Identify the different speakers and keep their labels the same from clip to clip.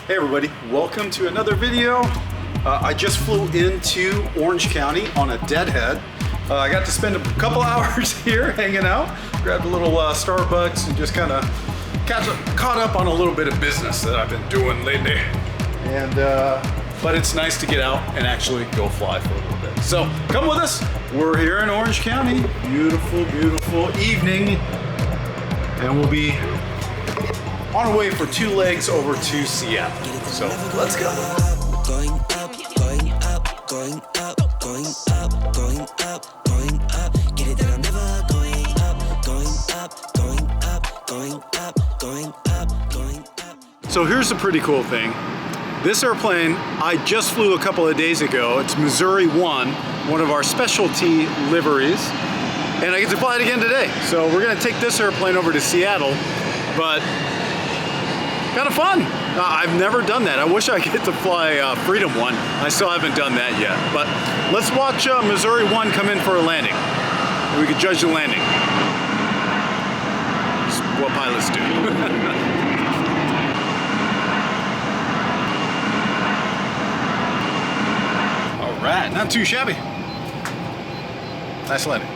Speaker 1: Hey everybody, welcome to another video. I just flew into Orange County on a deadhead. I got to spend a couple hours here hanging out, grabbed a little Starbucks and just kind of caught up on a little bit of business that I've been doing lately. And but it's nice to get out and actually go fly for a little bit. So come with us. We're here in Orange County. Beautiful, beautiful evening. And we'll be on our way for 2 legs over to Seattle. So let's go.
Speaker 2: Going up, going up, going up, going up, going up, going up. Get it that I'm never going up, going up, going up, going up, going up, going up.
Speaker 1: So here's the pretty cool thing. This airplane I just flew a couple of days ago. It's Missouri 1, one of our specialty liveries. And I get to fly it again today. So we're gonna take this airplane over to Seattle, but kind of fun. I've never done that. I wish I get to fly Freedom 1. I still haven't done that yet. But let's watch Missouri 1 come in for a landing. And we can judge the landing. That's what pilots do. All right, not too shabby. Nice landing.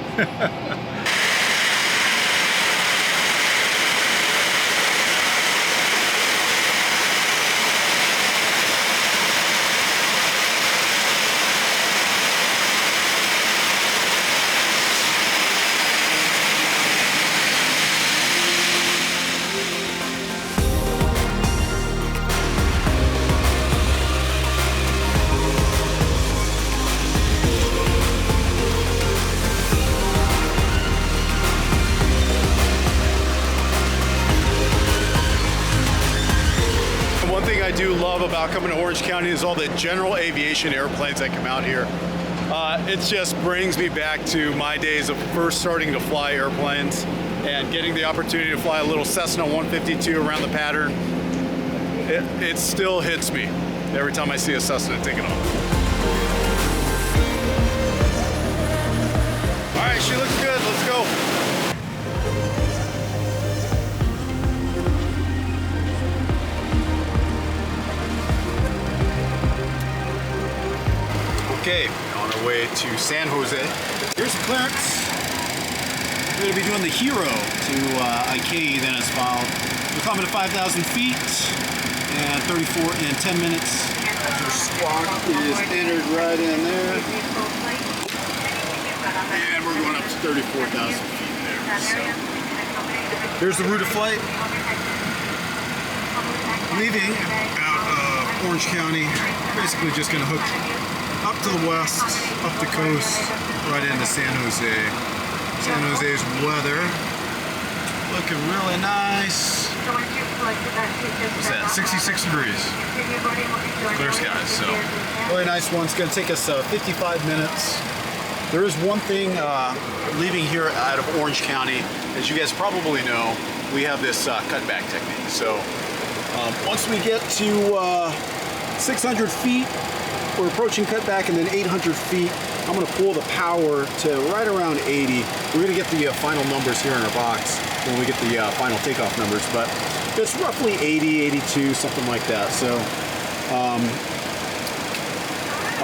Speaker 1: One thing I do love about coming to Orange County is all the general aviation airplanes that come out here. It just brings me back to my days of first starting to fly airplanes and getting the opportunity to fly a little Cessna 152 around the pattern. It still hits me every time I see a Cessna taking off. All right, she looks good, let's go. Okay, on our way to San Jose. Here's the clearance. We're going to be doing the Hero to IK then as filed. We're coming to 5,000 feet and 34 in 10 minutes. Our squawk is entered right in there. And we're going up to 34,000 feet there. So here's the route of flight. Leaving out of Orange County, basically just going to hook up to the west, up the coast, right into San Jose. San Jose's weather looking really nice. What's that? 66 degrees. Clear skies, so really nice one. It's going to take us 55 minutes. There is one thing leaving here out of Orange County, as you guys probably know, we have this cutback technique. So once we get to 600 feet, we're approaching cutback, and then 800 feet, I'm going to pull the power to right around 80. We're going to get the final numbers here in our box when we get the final takeoff numbers, but it's roughly 80, 82, something like that. So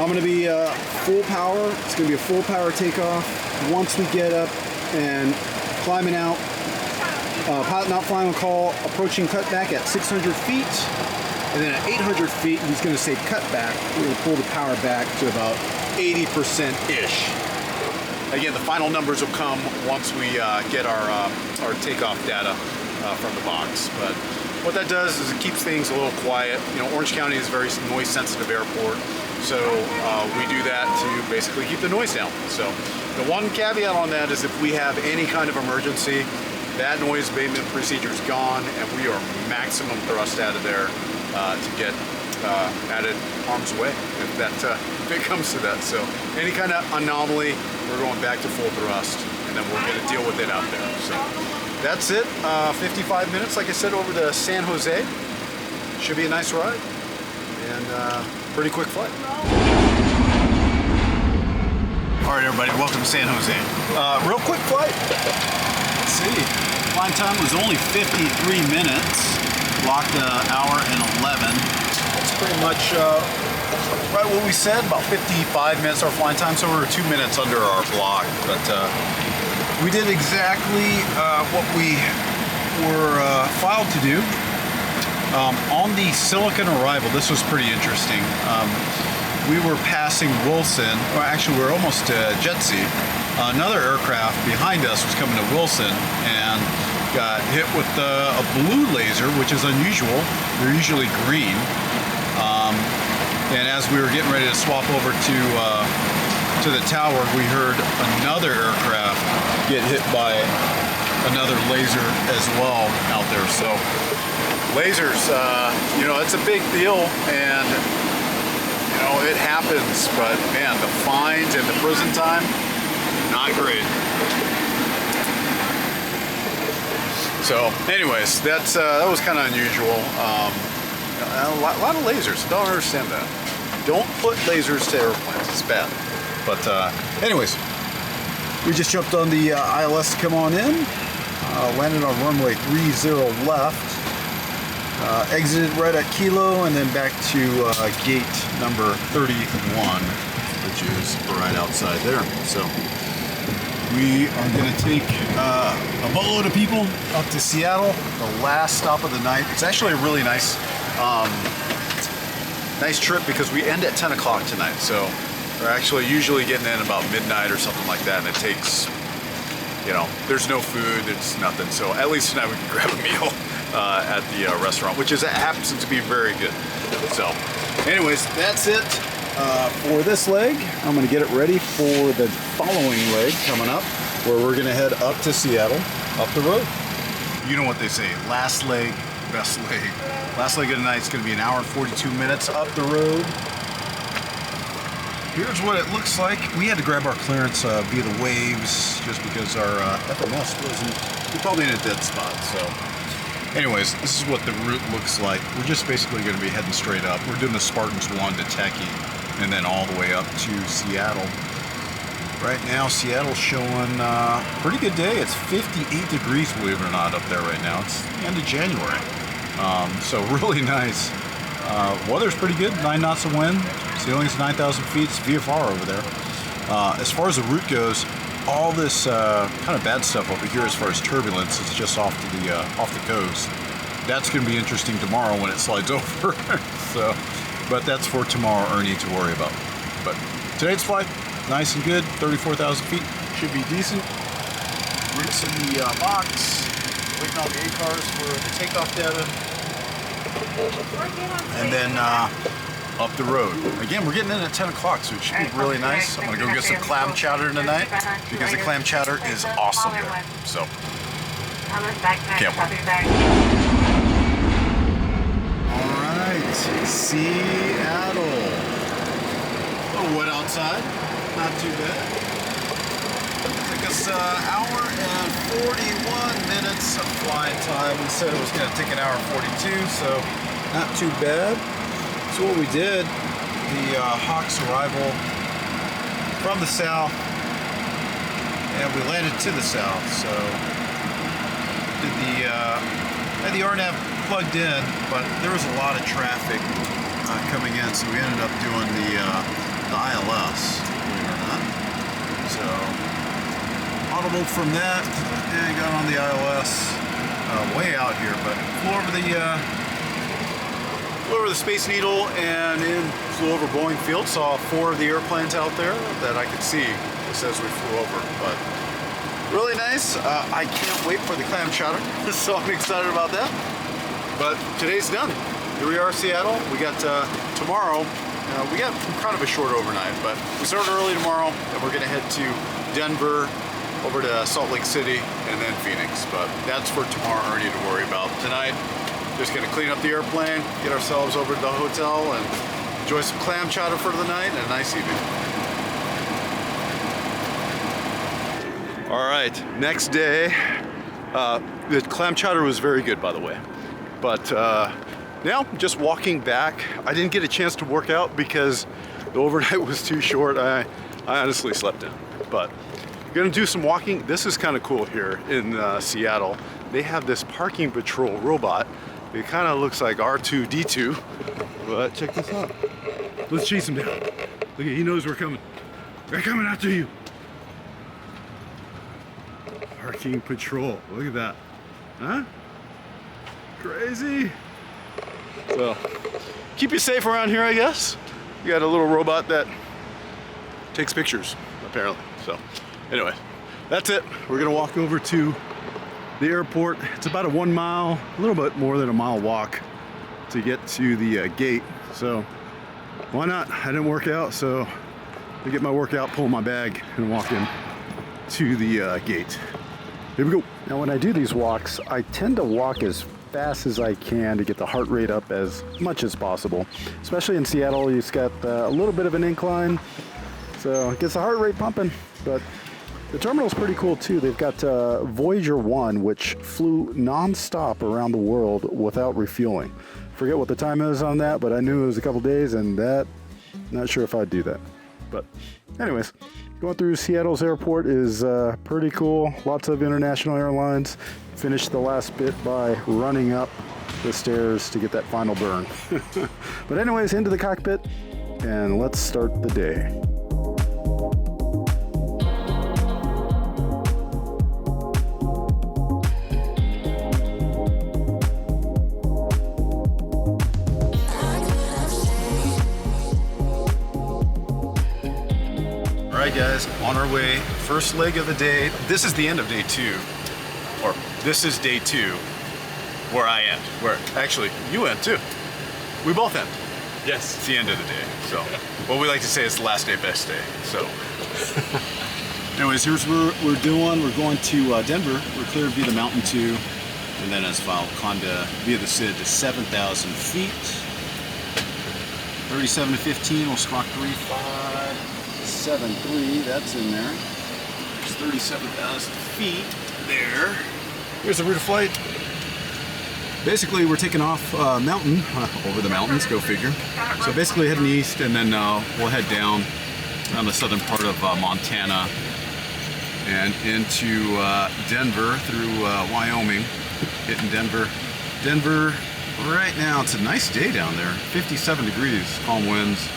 Speaker 1: I'm going to be full power. It's going to be a full power takeoff. Once we get up and climbing out, pilot not flying on call, approaching cutback at 600 feet. And then at 800 feet, he's going to say cut back. We're going to pull the power back to about 80%-ish. Again, the final numbers will come once we get our takeoff data from the box. But what that does is it keeps things a little quiet. You know, Orange County is a very noise-sensitive airport, so we do that to basically keep the noise down. So the one caveat on that is if we have any kind of emergency, that noise abatement procedure is gone, and we are maximum thrust out of there to get out of harm's way if it comes to that. So any kind of anomaly, we're going back to full thrust, and then we'll get to deal with it out there. So that's it. 55 minutes, like I said, over to San Jose. Should be a nice ride, and pretty quick flight. All right, everybody, welcome to San Jose. Real quick flight. Let's see. Flying time was only 53 minutes. Blocked an hour and 11. much right what we said, about 55 minutes our flying time, so we were 2 minutes under our block. But we did exactly what we were filed to do. On the Silicon arrival, this was pretty interesting. We were passing Wilson, or actually we were almost to Jetsy. Another aircraft behind us was coming to Wilson and got hit with a blue laser, which is unusual. They're usually green. And as we were getting ready to swap over to the tower, we heard another aircraft get hit by another laser as well out there. So lasers, you know, it's a big deal, and you know, it happens, but man, the fines and the prison time, not great. So anyways, that was kind of unusual. A lot of lasers, don't understand that. Don't put lasers to airplanes, it's bad. But anyways, we just jumped on the ILS to come on in, landed on runway 30 left, exited right at Kilo, and then back to gate number 31, which is right outside there. So we are going to take a boatload of people up to Seattle, the last stop of the night. It's actually a really nice nice trip because we end at 10 o'clock tonight. So we're actually usually getting in about midnight or something like that, and it takes, you know, there's no food, it's nothing. So at least tonight we can grab a meal at the restaurant, which happens to be very good. So anyways, that's it for this leg. I'm going to get it ready for the following leg coming up, where we're going to head up to Seattle, up the road. You know what they say, last leg, best leg. Last leg of the night is going to be an hour and 42 minutes up the road. Here's what it looks like. We had to grab our clearance via the waves just because our FMS wasn't, we're probably in a dead spot. So anyways, this is what the route looks like. We're just basically going to be heading straight up. We're doing the Spartans 1 to Techie and then all the way up to Seattle. Right now, Seattle's showing a pretty good day. It's 58 degrees, believe it or not, up there right now. It's the end of January. So really nice. Weather's pretty good, 9 knots of wind. Ceiling's 9,000 feet. It's VFR over there. As far as the route goes, all this kind of bad stuff over here as far as turbulence is just off the coast. That's going to be interesting tomorrow when it slides over. So, but that's for tomorrow, Ernie, to worry about. But today's flight, nice and good, 34,000 feet, should be decent. Rinse in the box, waiting on the ACARs for the takeoff data, and then up the road. Again, we're getting in at 10 o'clock, so it should be really nice. I'm gonna go get some clam chowder tonight because the clam chowder is awesome there. So, can't wait. All right, Seattle. A little wet outside, not too bad. Took us an hour and 41 minutes of flying time. We said it was gonna take an hour and 42, so not too bad. So what we did, the Hawks arrival from the south, and we landed to the south. So did had the RNAV plugged in, but there was a lot of traffic coming in, so we ended up doing the ILS, believe it or not. So audible from that and got on the ILS way out here, but flew over the Space Needle and flew over Boeing Field. Saw 4 of the airplanes out there that I could see just as we flew over. But really nice. I can't wait for the clam chowder, so I'm excited about that. But today's done. Here we are, Seattle. We got tomorrow. We got kind of a short overnight, but we start early tomorrow, and we're going to head to Denver, over to Salt Lake City, and then Phoenix. But that's for tomorrow, Ernie, to worry about. Tonight, just gonna clean up the airplane, get ourselves over to the hotel, and enjoy some clam chowder for the night and a nice evening. All right, next day. The clam chowder was very good, by the way. But now, just walking back. I didn't get a chance to work out because the overnight was too short. I honestly slept in. But I'm gonna do some walking. This is kind of cool here in Seattle. They have this parking patrol robot It kind of looks like R2-D2, but check this out. Let's chase him down. Look at, he knows we're coming. We're coming after you. Parking patrol. Look at that. Huh? Crazy. Well, keep you safe around here, I guess. You got a little robot that takes pictures, apparently. So, anyway, that's it. We're gonna walk over to the airport. It's about a 1 mile, a little bit more than a mile walk to get to the gate. So, why not? I didn't work out, so I get my workout, pull my bag, and walk in to the gate. Here we go. Now, when I do these walks, I tend to walk as fast as I can to get the heart rate up as much as possible. Especially in Seattle, you've got a little bit of an incline, so it gets the heart rate pumping. But the terminal's pretty cool too. They've got Voyager 1, which flew non-stop around the world without refueling. Forget what the time is on that, but I knew it was a couple days, and that, not sure if I'd do that. But anyways, going through Seattle's airport is pretty cool. Lots of international airlines. Finished the last bit by running up the stairs to get that final burn. But anyways, into the cockpit, and let's start the day. All right, guys, on our way. First leg of the day. This is the end of day 2. Or this is day 2, where I end. Where actually you end too. We both end.
Speaker 3: Yes.
Speaker 1: It's the end of the day. So what we like to say is the last day, best day. So anyways, here's what we're doing. We're going to Denver. We're cleared via the Mountain 2, and then as well climbed via the SID to 7,000 feet. 37 to 15, we'll squawk 3573. That's in there. There's 37,000 feet. There. Here's the route of flight. Basically, we're taking off mountain, over the mountains, go figure. So basically heading east, and then we'll head down around the southern part of Montana and into Denver through Wyoming, hitting Denver. Denver, right now, it's a nice day down there. 57 degrees, calm winds.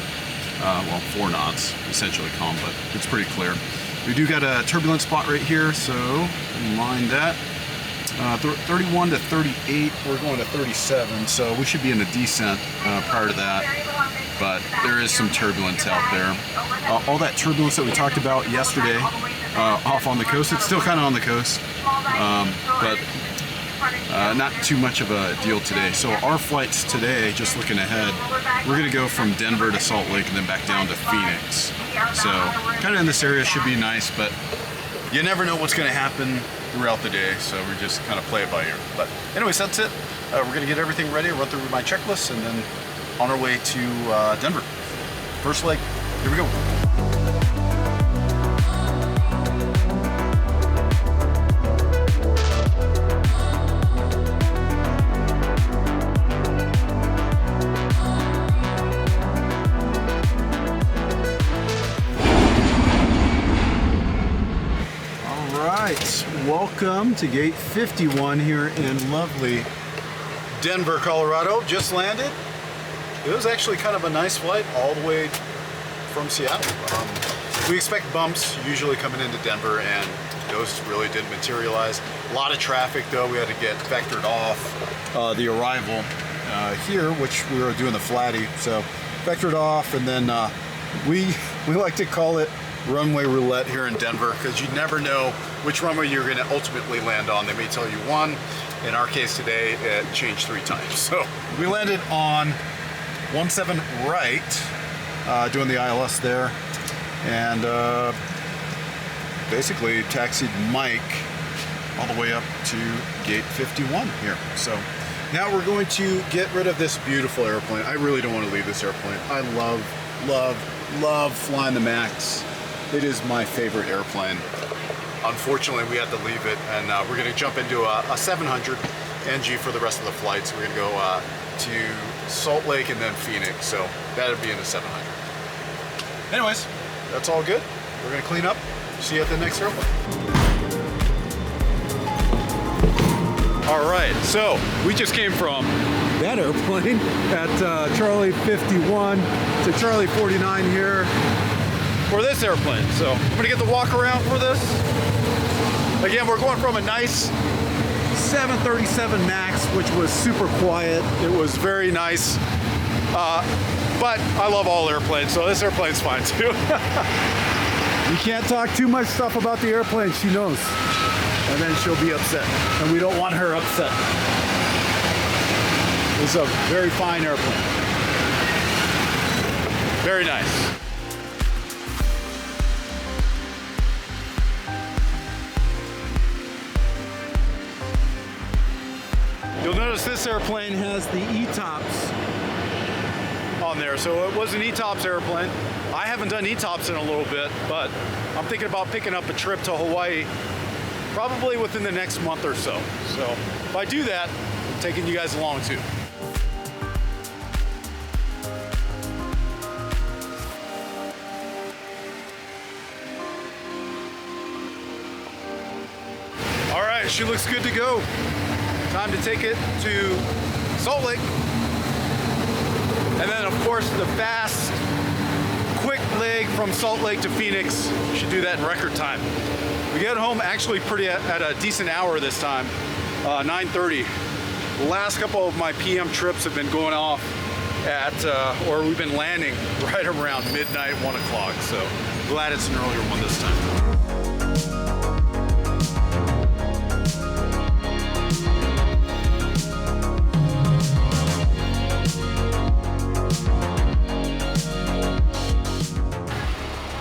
Speaker 1: Well, 4 knots, essentially calm, but it's pretty clear. We do got a turbulent spot right here, so mind that. 31 to 38, we're going to 37, so we should be in a descent prior to that, but there is some turbulence out there. All that turbulence that we talked about yesterday off on the coast, it's still kind of on the coast, but not too much of a deal today. So our flights today, just looking ahead, we're going to go from Denver to Salt Lake and then back down to Phoenix. So kind of in this area should be nice, but you never know what's going to happen throughout the day, so we just kind of play it by ear. But anyways, that's it. We're going to get everything ready, run through my checklist, and then on our way to Denver. First leg, here we go. Welcome to gate 51 here in lovely Denver, Colorado. Just landed. It was actually kind of a nice flight all the way from Seattle. We expect bumps usually coming into Denver, and those really didn't materialize. A lot of traffic though. We had to get vectored off the arrival here, which we were doing the flatty. So vectored off, and then we like to call it runway roulette here in Denver, because you never know which runway you're going to ultimately land on. They may tell you one. In our case today, it changed 3 times. So we landed on 17 right, doing the ILS there, and basically taxied Mike all the way up to gate 51 here. So now we're going to get rid of this beautiful airplane. I really don't want to leave this airplane. I love flying the Max. It is my favorite airplane. Unfortunately, we had to leave it, and we're going to jump into a 700 NG for the rest of the flights. We're going to go to Salt Lake and then Phoenix, so that'll be in the 700. Anyways, that's all good. We're going to clean up. See you at the next airport. All right, so we just came from that airplane at Charlie 51 to Charlie 49 here for this airplane. So I'm gonna get the walk around for this. Again, we're going from a nice 737 MAX, which was super quiet. It was very nice, but I love all airplanes, so this airplane's fine too. You can't talk too much stuff about the airplane, she knows. And then she'll be upset, and we don't want her upset. It's a very fine airplane. Very nice. You'll notice this airplane has the E-tops on there, so it was an E-tops airplane. I haven't done E-tops in a little bit, but I'm thinking about picking up a trip to Hawaii probably within the next month or so. So if I do that, I'm taking you guys along too. All right, she looks good to go. Time to take it to Salt Lake. And then of course the fast, quick leg from Salt Lake to Phoenix. Should do that in record time. We get home actually at a decent hour this time, 9:30. The last couple of my PM trips have been going off at, or we've been landing right around midnight, 1 o'clock. So glad it's an earlier one this time.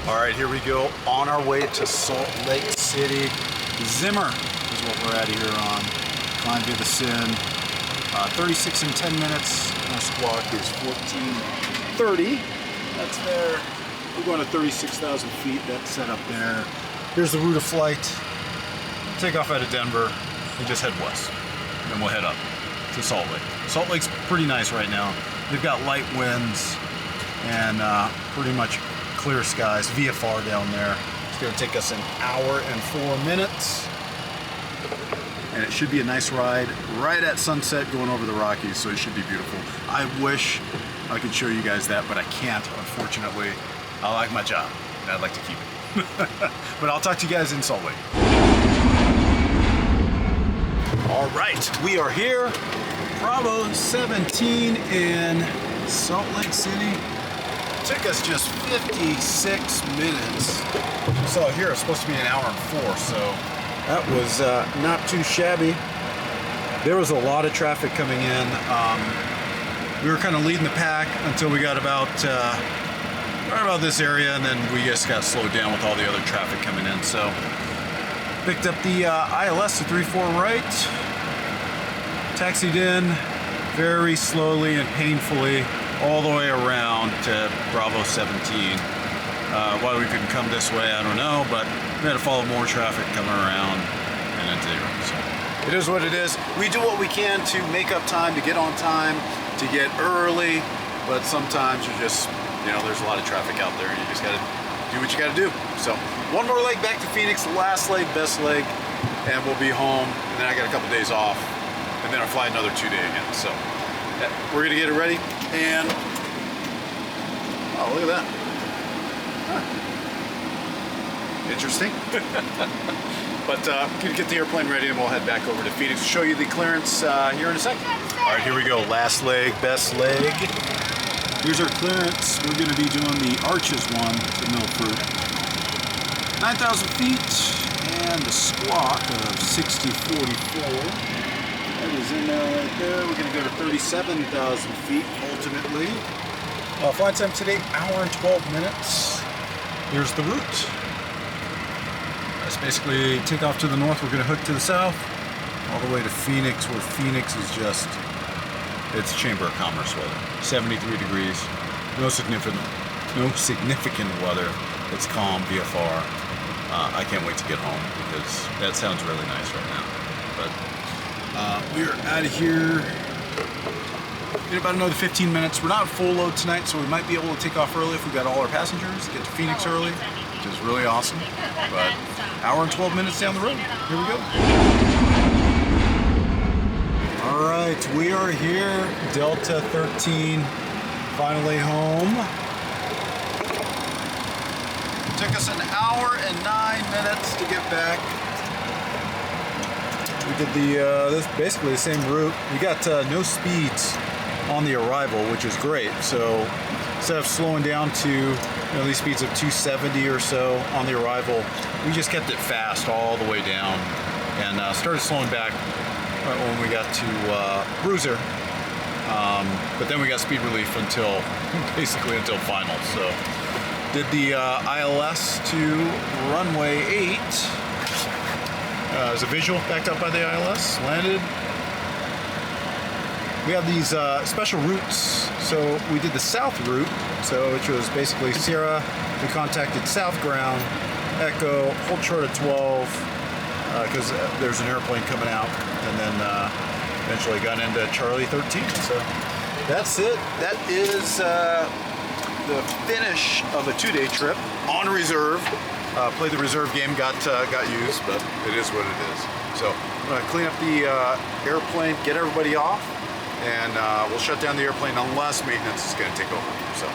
Speaker 1: All right, here we go on our way to Salt Lake City. Zimmer is what we're at here on. Climb via the Sin. 36 in 10 minutes. Our squawk is 1430. That's there. We're going to 36,000 feet. That's set up there. Here's the route of flight. Take off out of Denver and just head west. Then we'll head up to Salt Lake. Salt Lake's pretty nice right now. They've got light winds and pretty much clear skies. VFR down there. It's going to take us an hour and 4 minutes. And it should be a nice ride right at sunset going over the Rockies, so it should be beautiful. I wish I could show you guys that, but I can't, unfortunately. I like my job, and I'd like to keep it. But I'll talk to you guys in Salt Lake. All right, we are here. Bravo 17 in Salt Lake City. Took us just 56 minutes. You saw here, it's supposed to be an hour and 4, so that was not too shabby. There was a lot of traffic coming in. We were kind of leading the pack until we got about right about this area, and then we just got slowed down with all the other traffic coming in. So picked up the ILS to 34 right, taxied in very slowly and painfully all the way around to Bravo 17. Why we couldn't come this way, I don't know, but we had to follow more traffic coming around and into the room. So it is what it is. We do what we can to make up time, to get on time, to get early, but sometimes you just, you know, there's a lot of traffic out there and you just gotta do what you gotta do. So one more leg back to Phoenix, last leg, best leg, and we'll be home. And then I got a couple days off, and then I'll fly another 2 day again. So we're gonna get it ready, and oh, look at that. Huh. Interesting. But gonna get the airplane ready and we'll head back over to Phoenix to show you the clearance here in a second. All right, here we go. Last leg, best leg. Here's our clearance. We're gonna be doing the Arches one to Milford. 9,000 feet and a squawk of 6044. That is in there right there. We're gonna go to 37,000 feet ultimately. Flight time today, hour and 12 minutes. Here's the route. That's basically take off to the north. We're going to hook to the south, all the way to Phoenix, where Phoenix is just, it's Chamber of Commerce weather. 73 degrees, no significant weather. It's calm, VFR. I can't wait to get home because that sounds really nice right now. But we're out of here in about another 15 minutes. We're not full load tonight, so we might be able to take off early if we got all our passengers, get to Phoenix early, which is really awesome. But hour and 12 minutes down the road. Here we go. All right, we are here, Delta 13, finally home. It took us an hour and 9 minutes to get back. We did this basically the same route. We got no speeds on the arrival, which is great. So instead of slowing down to these speeds of 270 or so on the arrival, we just kept it fast all the way down and started slowing back when we got to Bruiser. But then we got speed relief basically until final. So did the ILS to runway 8. As a visual backed up by the ILS, landed. We have these special routes. So we did the south route, which was basically Sierra. We contacted south ground, Echo, hold short at 12, because there's an airplane coming out, and then eventually got into Charlie 13. So that's it. That is the finish of a 2-day trip on reserve. Played the reserve game, got used, but it is what it is. So I'm gonna clean up the airplane, get everybody off, and we'll shut down the airplane unless maintenance is gonna take over. So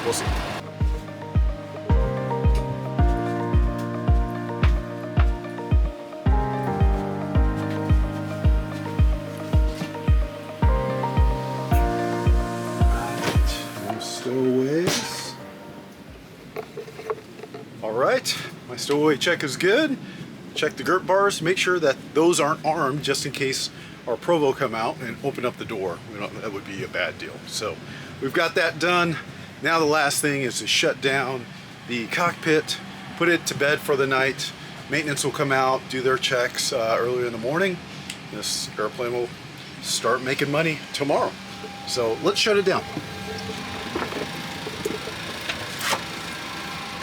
Speaker 1: we'll see. Stowaways. All right, my stowaway check is good. Check the girt bars, make sure that those aren't armed just in case our provo come out and open up the door. That would be a bad deal. So we've got that done. Now the last thing is to shut down the cockpit, put it to bed for the night. Maintenance will come out, do their checks earlier in the morning. This airplane will start making money tomorrow. So let's shut it down.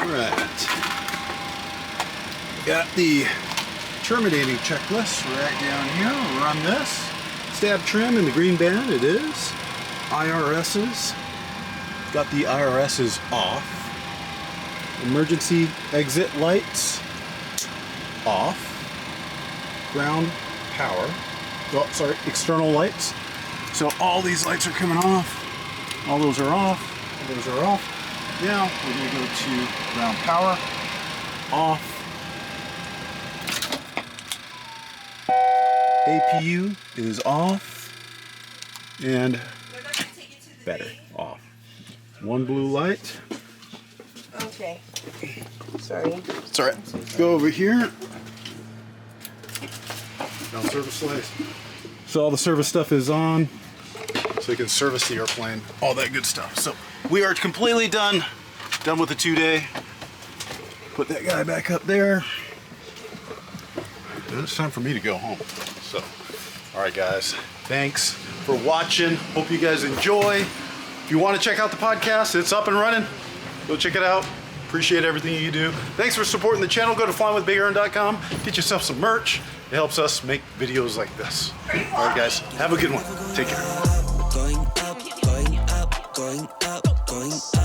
Speaker 1: Right, got the terminating checklist right down here. We'll run this. Stab trim in the green band, it is. IRSs, got the IRSs off. Emergency exit lights, off. Ground power, external lights. So all these lights are coming off. All those are off, all those are off. Now we're going to go to ground power, off. APU is off, and battery off. One blue light.
Speaker 3: Okay. Sorry.
Speaker 1: It's all right. Go over here. Now service lights. So all the service stuff is on, so you can service the airplane, all that good stuff. So we are completely done with the 2-day. Put that guy back up there. And it's time for me to go home. So, all right guys, thanks for watching. Hope you guys enjoy. If you want to check out the podcast, it's up and running. Go check it out. Appreciate everything you do. Thanks for supporting the channel. Go to flyingwithbigearn.com. Get yourself some merch. It helps us make videos like this. All right guys, have a good one. Take care.
Speaker 2: Going up, going up, going up, going up.